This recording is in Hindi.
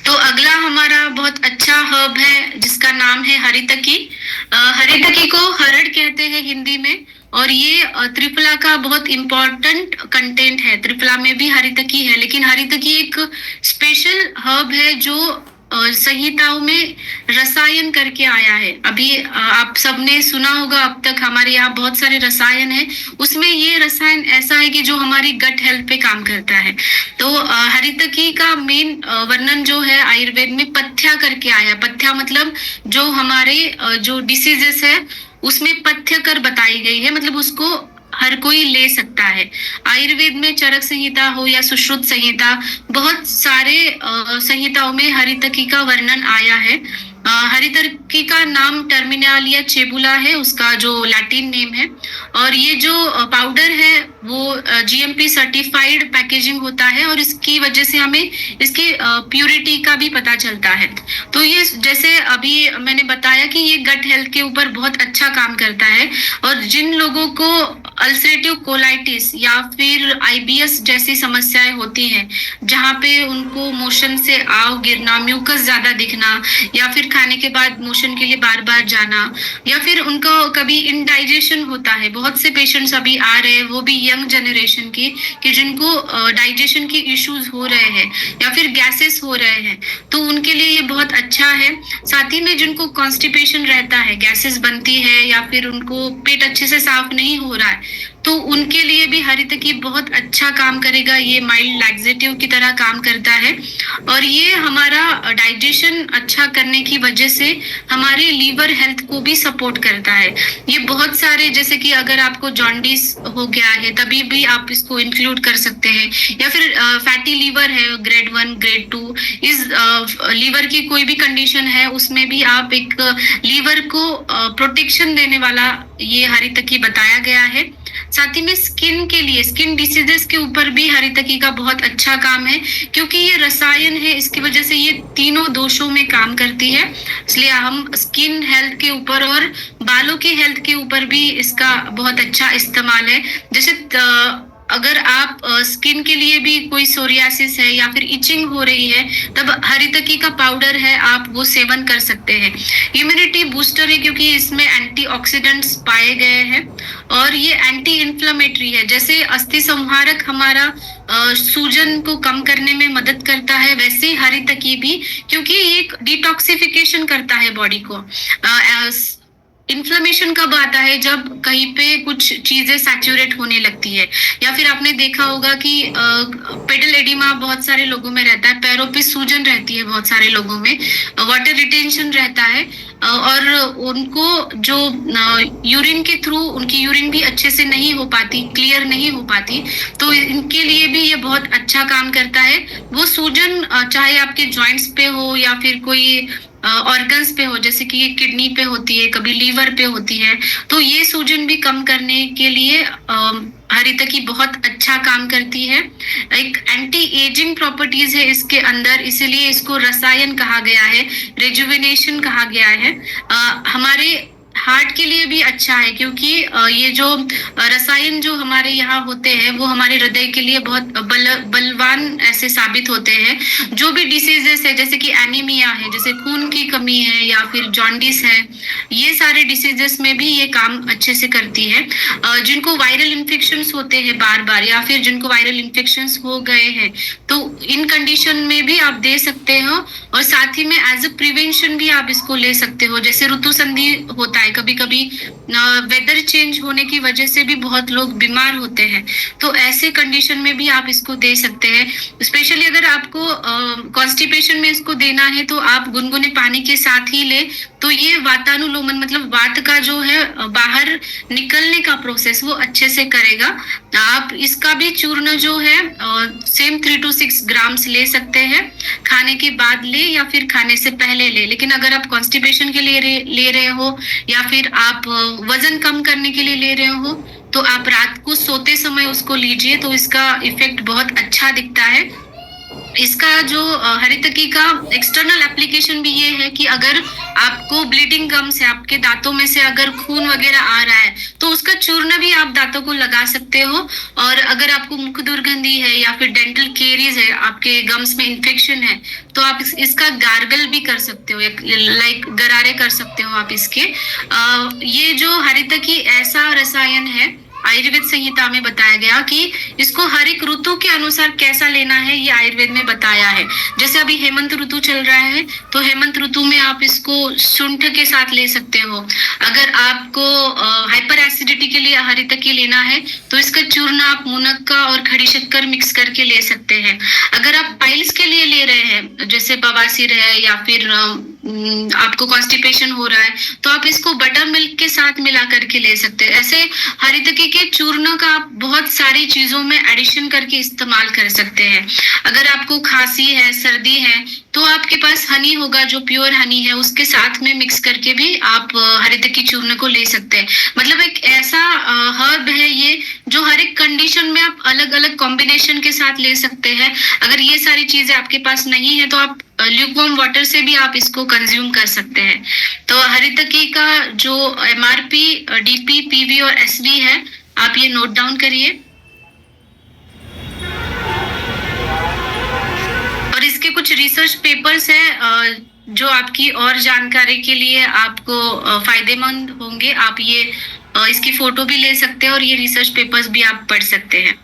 तो अगला हमारा बहुत अच्छा हर्ब है जिसका नाम है हरितकी। हरितकी को हरड़ कहते हैं हिंदी में। और ये त्रिफला का बहुत इम्पोर्टेंट कंटेंट है। त्रिफला में भी हरितकी है, लेकिन हरितकी एक स्पेशल हर्ब है जो संहिताओं में रसायन करके आया है। अभी आप सबने सुना होगा, अब तक हमारे यहाँ बहुत सारे रसायन हैं, उसमें ये रसायन ऐसा है कि जो हमारी गट हेल्थ पे काम करता है। तो हरितकी का मेन वर्णन जो है आयुर्वेद में पथ्या करके आया। पथ्या मतलब जो हमारे जो डिसीजेस है उसमें पथ्य कर बताई गई है, मतलब उसको हर कोई ले सकता है। आयुर्वेद में चरक संहिता हो या सुश्रुत संहिता, बहुत सारे संहिताओं में हरितकी का वर्णन आया है। हरितकी का नाम टर्मिनालिया चेबुला है, उसका जो लैटिन नेम है। और ये जो पाउडर है वो जीएमपी सर्टिफाइड पैकेजिंग होता है, और इसकी वजह से हमें इसकी प्यूरिटी का भी पता चलता है। तो ये जैसे अभी मैंने बताया कि ये गट हेल्थ के ऊपर बहुत अच्छा काम करता है। और जिन लोगों को अल्सरेटिव कोलाइटिस या फिर आईबीएस जैसी समस्याएं होती हैं, जहाँ पे उनको मोशन से आव गिरना, म्यूकस ज्यादा दिखना, या फिर खाने के बाद मोशन के लिए बार बार जाना, या फिर उनको कभी इनडाइजेशन होता है। बहुत से पेशेंट्स अभी आ रहे हैं, वो भी यंग जनरेशन की, कि जिनको डाइजेशन की इश्यूज हो रहे हैं या फिर गैसेस हो रहे हैं, तो उनके लिए ये बहुत अच्छा है। साथ ही में जिनको कॉन्स्टिपेशन रहता है, गैसेस बनती है या फिर उनको पेट अच्छे से साफ नहीं हो रहा है, तो उनके लिए भी हरितकी बहुत अच्छा काम करेगा। ये माइल्ड लैक्सेटिव की तरह काम करता है, और ये हमारा डाइजेशन अच्छा करने की वजह से हमारे लीवर हेल्थ को भी सपोर्ट करता है। ये बहुत सारे, जैसे कि अगर आपको जॉन्डिस हो गया है तभी भी आप इसको इंक्लूड कर सकते हैं, या फिर फैटी लीवर है ग्रेड 1 ग्रेड 2, इस लीवर की कोई भी कंडीशन है उसमें भी आप एक लीवर को प्रोटेक्शन देने वाला ये हरितकी बताया गया है। साथ ही में स्किन के लिए, स्किन डिसीजेस के ऊपर भी हरितकी का बहुत अच्छा काम है, क्योंकि ये रसायन है, इसकी वजह से ये तीनों दोषों में काम करती है। इसलिए हम स्किन हेल्थ के ऊपर और बालों की हेल्थ के ऊपर भी इसका बहुत अच्छा इस्तेमाल है। जैसे अगर आप स्किन के लिए भी कोई सोरियासिस है या फिर इचिंग हो रही है, तब हरितकी का पाउडर है, आप वो सेवन कर सकते हैं। इम्यूनिटी बूस्टर है क्योंकि इसमें एंटीऑक्सीडेंट्स पाए गए हैं, और ये एंटी इन्फ्लेमेटरी है। जैसे अस्थि संहारक हमारा सूजन को कम करने में मदद करता है, वैसे ही हरितकी भी, क्योंकि ये एक डिटॉक्सिफिकेशन करता है बॉडी को। इन्फ्लेमेशन कब आता है? जब कहीं पे कुछ चीजें सैचुरेट होने लगती है, या फिर आपने देखा होगा कि पेडल एडिमा बहुत सारे लोगों में रहता है, पैरों पे सूजन रहती है बहुत सारे लोगों में, वाटर रिटेंशन रहता है, और उनको जो यूरिन के थ्रू उनकी यूरिन भी अच्छे से नहीं हो पाती, क्लियर नहीं हो पाती, तो इनके लिए भी ये बहुत अच्छा काम करता है। वो सूजन चाहे आपके जॉइंट्स पे हो या फिर कोई ऑर्गन्स पे हो, जैसे कि किडनी पे होती है, कभी लीवर पे होती है, तो ये सूजन भी कम करने के लिए हरितकी बहुत अच्छा काम करती है। एक एंटी एजिंग प्रॉपर्टीज है इसके अंदर, इसीलिए इसको रसायन कहा गया है, रेजुविनेशन कहा गया है। हमारे हार्ट के लिए भी अच्छा है, क्योंकि ये जो रसायन जो हमारे यहाँ होते हैं वो हमारे हृदय के लिए बहुत बलवान ऐसे साबित होते हैं। जो भी डिसीजेस है, जैसे कि एनीमिया है, जैसे खून की कमी है, या फिर जॉन्डिस है, ये सारे डिसीजेस में भी ये काम अच्छे से करती है। जिनको वायरल इन्फेक्शंस होते हैं बार बार, या फिर जिनको वायरल इन्फेक्शंस हो गए हैं, तो इन कंडीशन में भी आप दे सकते हो। और साथ ही में एज अ प्रिवेंशन भी आप इसको ले सकते हो। जैसे ऋतु संधि होता है, कभी कभी वेदर चेंज होने की वजह से भी बहुत लोग बीमार होते हैं, तो ऐसे कंडीशन में भी आप इसको दे सकते हैं। स्पेशली अगर आपको कॉन्स्टिपेशन में इसको देना है, तो आप गुनगुने पानी के साथ ही ले, तो ये वातानुलोमन मतलब वात का जो है बाहर निकलने का प्रोसेस वो अच्छे से करेगा। आप इसका भी चूर्ण जो है सेम 3 to 6 ग्राम्स ले सकते हैं, खाने के बाद ले या फिर खाने से पहले ले। लेकिन अगर आप कॉन्स्टिपेशन के लिए ले रहे हो, या फिर आप वजन कम करने के लिए ले रहे हो, तो आप रात को सोते समय उसको लीजिए, तो इसका इफेक्ट बहुत अच्छा दिखता है। इसका जो हरितकी का एक्सटर्नल एप्लीकेशन भी ये है कि अगर आपको ब्लीडिंग गम्स है, आपके दांतों में से अगर खून वगैरह आ रहा है तो उसका चूर्ण भी आप दांतों को लगा सकते हो। और अगर आपको मुख दुर्गंधी है या फिर डेंटल केरीज है, आपके गम्स में इन्फेक्शन है, तो आप इसका गार्गल भी कर सकते हो, लाइक गरारे कर सकते हो आप इसके। ये जो हरितकी ऐसा रसायन है, आयुर्वेद संहिता में बताया गया कि इसको हर एक ऋतु के अनुसार कैसा लेना है, ये आयुर्वेद में बताया है। जैसे अभी हेमंत ऋतु चल रहा है, तो हेमंत ऋतु में आप इसको शुंठ के साथ ले सकते हो। अगर आपको हाइपर एसिडिटी के लिए हरितकी लेना है, तो इसका चूर्ण आप मुनक्का और खड़ी शक्कर मिक्स करके ले सकते हैं। अगर आप पाइल्स के लिए ले रहे हैं, जैसे बवासीर है या फिर आपको कॉन्स्टिपेशन हो रहा है, तो आप इसको बटर मिल्क के साथ मिला करके ले सकते हैं। ऐसे हरितकी के चूर्ण का आप बहुत सारी चीजों में एडिशन करके इस्तेमाल कर सकते हैं। अगर आपको खांसी है, सर्दी है, तो आपके पास हनी होगा, जो प्योर हनी है, उसके साथ में मिक्स करके भी आप हरितकी चूर्ण को ले सकते हैं। मतलब एक ऐसा हर्ब है ये, जो हर एक कंडीशन में आप अलग अलग कॉम्बिनेशन के साथ ले सकते हैं। अगर ये सारी चीजें आपके पास नहीं है, तो आप ल्यूकवार्म वाटर से भी आप इसको कंज्यूम कर सकते हैं। तो हरितकी का जो एमआरपी, डीपी, पीवी और एसवी है, आप ये नोट डाउन करिए। और इसके कुछ रिसर्च पेपर्स है जो आपकी और जानकारी के लिए आपको फायदेमंद होंगे। आप ये इसकी फोटो भी ले सकते हैं और ये रिसर्च पेपर्स भी आप पढ़ सकते हैं।